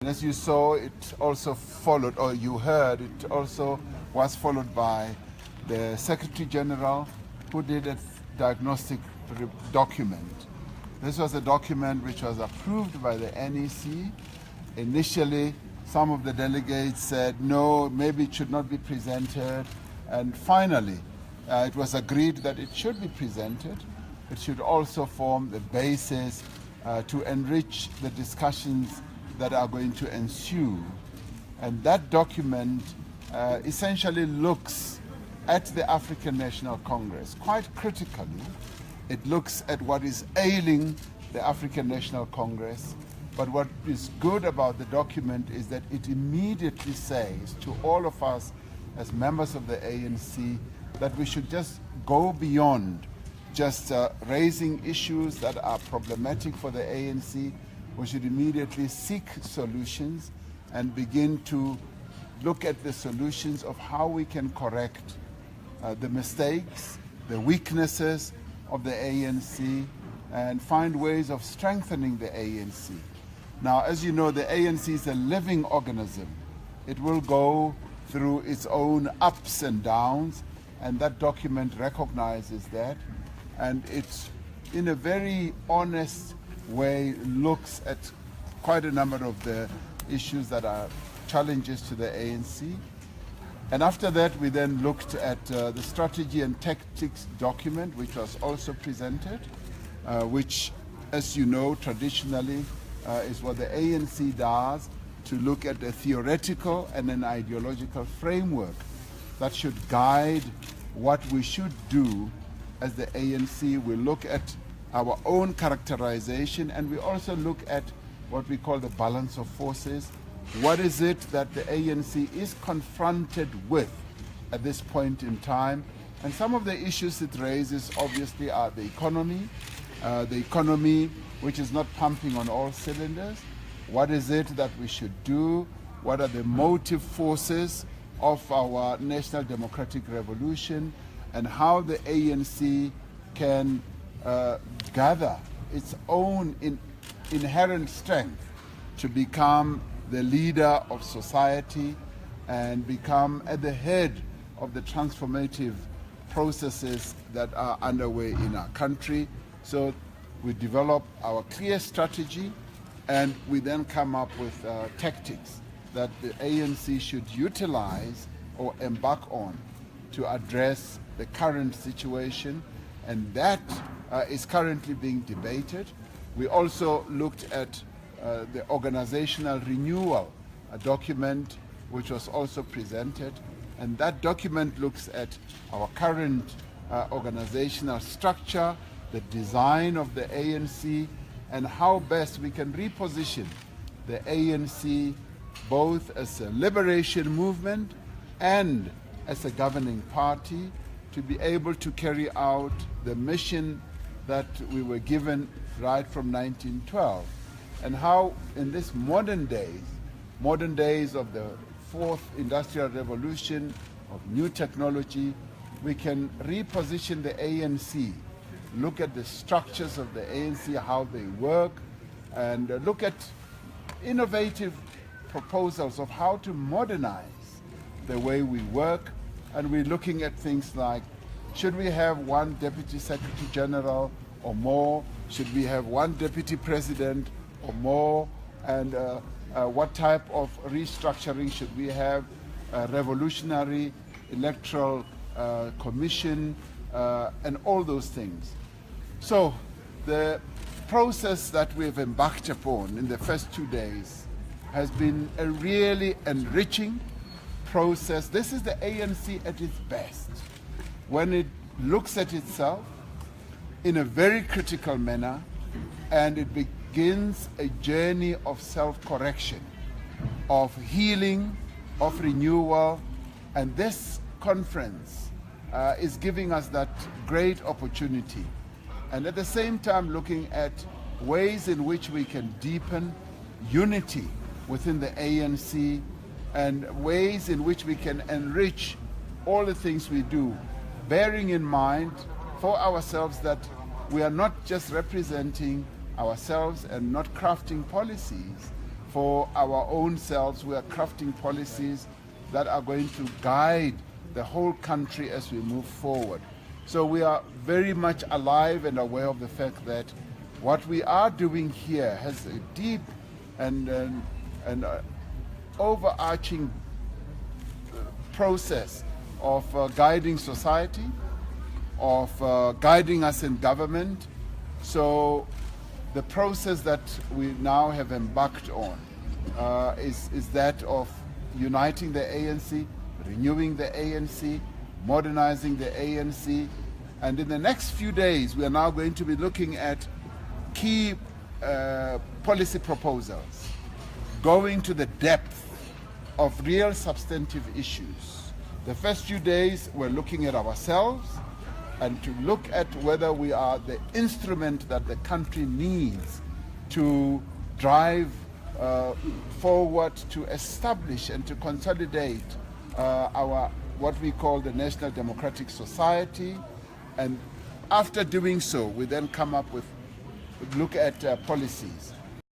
As you saw, it also followed, or you heard, it also was followed by the Secretary General, who did a diagnostic document. This was a document which was approved by the NEC. Initially, some of the delegates said, no, maybe it should not be presented. And finally, it was agreed that it should be presented. It should also form the basis to enrich the discussions that are going to ensue. And that document essentially looks at the African National Congress quite critically. It looks at what is ailing the African National Congress. But what is good about the document is that it immediately says to all of us as members of the ANC that we should just go beyond just raising issues that are problematic for the ANC. We should immediately seek solutions and begin to look at the solutions of how we can correct the mistakes, the weaknesses of the ANC, and find ways of strengthening the ANC. Now, as you know, the ANC is a living organism. It will go through its own ups and downs, and that document recognizes that. And it's, in a very honest way, looks at quite a number of the issues that are challenges to the ANC. And after that, we then looked at the strategy and tactics document, which was also presented, which, as you know, traditionally is what the ANC does, to look at a theoretical and an ideological framework that should guide what we should do as the ANC. We look at our own characterization, and we also look at what we call the balance of forces. What is it that the ANC is confronted with at this point in time? And some of the issues it raises obviously are the economy which is not pumping on all cylinders. What is it that we should do? What are the motive forces of our national democratic revolution, and how the ANC can gather its own inherent strength to become the leader of society and become at the head of the transformative processes that are underway in our country. So we develop our clear strategy, and we then come up with tactics that the ANC should utilize or embark on to address the current situation, and that is currently being debated. We also looked at the organizational renewal, a document which was also presented, and that document looks at our current organizational structure, the design of the ANC, and how best we can reposition the ANC both as a liberation movement and as a governing party to be able to carry out the mission that we were given right from 1912. And how in this modern days of the fourth industrial revolution, of new technology, we can reposition the ANC, look at the structures of the ANC, how they work, and look at innovative proposals of how to modernize the way we work. And we're looking at things like, should we have one Deputy Secretary General or more? Should we have one Deputy President or more? And what type of restructuring should we have? A revolutionary electoral commission, and all those things. So the process that we've embarked upon in the first 2 days has been a really enriching process. This is the ANC at its best, when it looks at itself in a very critical manner, and it begins a journey of self-correction, of healing, of renewal. And this conference is giving us that great opportunity. And at the same time looking at ways in which we can deepen unity within the ANC, and ways in which we can enrich all the things we do, bearing in mind for ourselves that we are not just representing ourselves and not crafting policies for our own selves. We are crafting policies that are going to guide the whole country as we move forward. So we are very much alive and aware of the fact that what we are doing here has a deep and overarching process of guiding society, of guiding us in government. So the process that we now have embarked on is that of uniting the ANC, renewing the ANC, modernizing the ANC. And in the next few days, we are now going to be looking at key policy proposals, going to the depth of real substantive issues. The first few days, we're looking at ourselves and to look at whether we are the instrument that the country needs to drive forward, to establish and to consolidate our what we call the National Democratic Society. And after doing so, we then come up with look at policies